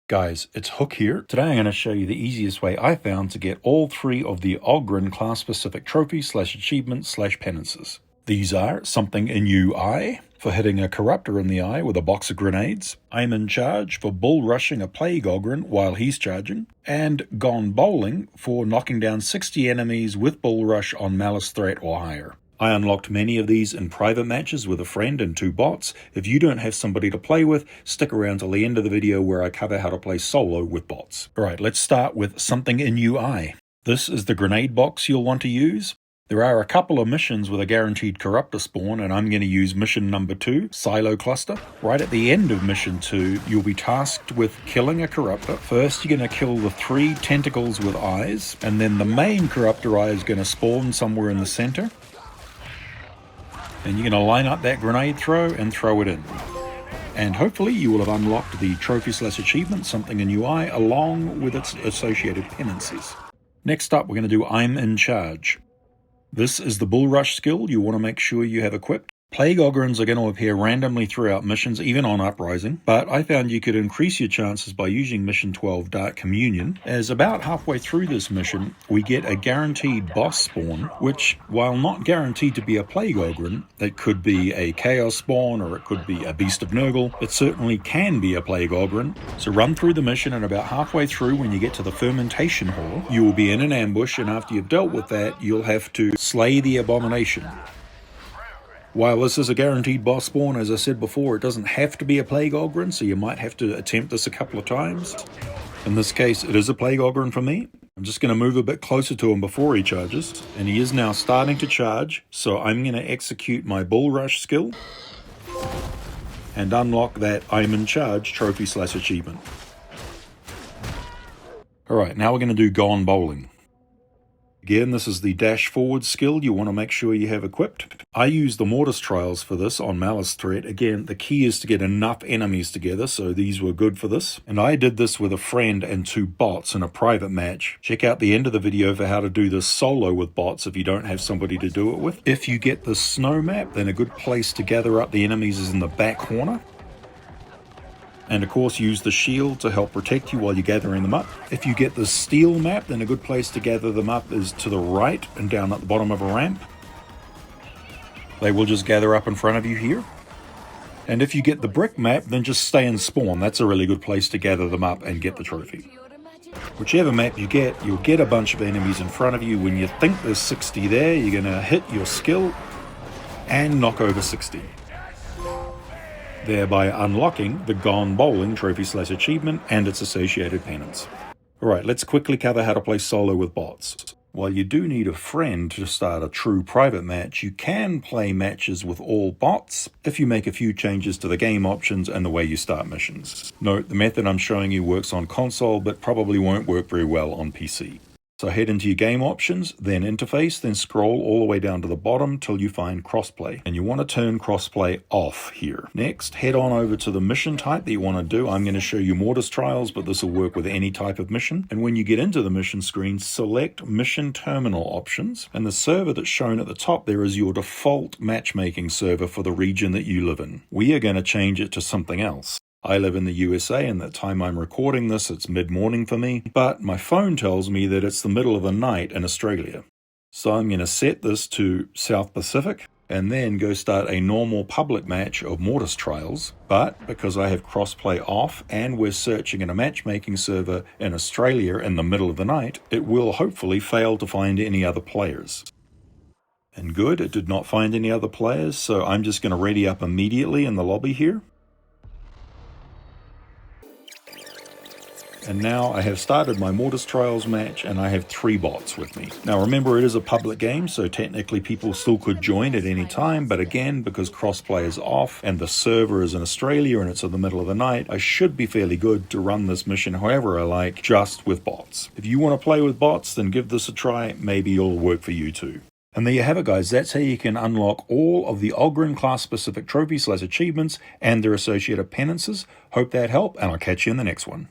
Guys, it's Hook here. Today I'm going to show you the easiest way I found to get all three of the Ogryn class-specific trophies / achievements / penances. These are Something in You Eye, for hitting a corruptor in the eye with a box of grenades, I'm in Charge for bull rushing a plague Ogryn while he's charging, and Gone Bowling for knocking down 60 enemies with bull rush on Malice threat or higher. I unlocked many of these in private matches with a friend and 2 bots. If you don't have somebody to play with, stick around till the end of the video where I cover how to play solo with bots. Alright, let's start with Something in You Eye. This is the grenade box you'll want to use. There are a couple of missions with a guaranteed corruptor spawn, and I'm going to use mission number 2, Silo Cluster. Right at the end of mission 2, you'll be tasked with killing a corruptor. First, you're going to kill the 3 tentacles with eyes, and then the main corruptor eye is going to spawn somewhere in the center. And you're going to line up that grenade throw and throw it in. And hopefully you will have unlocked the trophy / achievement, Something in You Eye, along with its associated penances. Next up, we're going to do I'm in Charge. This is the Bull Rush skill you want to make sure you have equipped. Plague Ogryns are going to appear randomly throughout missions, even on Uprising, but I found you could increase your chances by using Mission 12 Dark Communion, as about halfway through this mission, we get a guaranteed boss spawn, which, while not guaranteed to be a Plague Ogryn, it could be a Chaos spawn or it could be a Beast of Nurgle, it certainly can be a Plague Ogryn. So run through the mission, and about halfway through when you get to the Fermentation Hall, you will be in an ambush, and after you've dealt with that, you'll have to slay the abomination. While this is a guaranteed boss spawn, as I said before, it doesn't have to be a Plague Ogryn, so you might have to attempt this a couple of times. In this case, it is a Plague Ogryn for me. I'm just going to move a bit closer to him before he charges, and he is now starting to charge, so I'm going to execute my Bull Rush skill and unlock that I'm in Charge trophy / achievement. Alright, now we're going to do Gone Bowling. Again, this is the dash forward skill you want to make sure you have equipped. I use the Mortis Trials for this on Malice threat. Again, the key is to get enough enemies together, so these were good for this. And I did this with a friend and 2 bots in a private match. Check out the end of the video for how to do this solo with bots if you don't have somebody to do it with. If you get the snow map, then a good place to gather up the enemies is in the back corner. And of course use the shield to help protect you while you're gathering them up. If you get the steel map, then a good place to gather them up is to the right and down at the bottom of a ramp. They will just gather up in front of you here. And if you get the brick map, then just stay and spawn. That's a really good place to gather them up and get the trophy. Whichever map you get, you'll get a bunch of enemies in front of you. When you think there's 60 there, you're going to hit your skill and knock over 60. Thereby unlocking the Gone Bowling trophy / achievement and its associated penance. Alright, let's quickly cover how to play solo with bots. While you do need a friend to start a true private match, you can play matches with all bots if you make a few changes to the game options and the way you start missions. Note, the method I'm showing you works on console, but probably won't work very well on PC. So head into your game options, then interface, then scroll all the way down to the bottom till you find crossplay. And you want to turn crossplay off here. Next, head on over to the mission type that you want to do. I'm going to show you Mortis Trials, but this will work with any type of mission. And when you get into the mission screen, select Mission Terminal options. And the server that's shown at the top there is your default matchmaking server for the region that you live in. We are going to change it to something else. I live in the USA, and the time I'm recording this, it's mid-morning for me, but my phone tells me that it's the middle of the night in Australia. So I'm going to set this to South Pacific, and then go start a normal public match of Mortis Trials, but because I have crossplay off, and we're searching in a matchmaking server in Australia in the middle of the night, it will hopefully fail to find any other players. And good, it did not find any other players, so I'm just going to ready up immediately in the lobby here. And now I have started my Mortis Trials match, and I have 3 bots with me. Now remember, it is a public game, so technically people still could join at any time, but again, because crossplay is off and the server is in Australia and it's in the middle of the night, I should be fairly good to run this mission however I like, just with bots. If you want to play with bots, then give this a try, maybe it'll work for you too. And there you have it, guys. That's how you can unlock all of the Ogryn class-specific trophies / achievements and their associated penances. Hope that helped, and I'll catch you in the next one.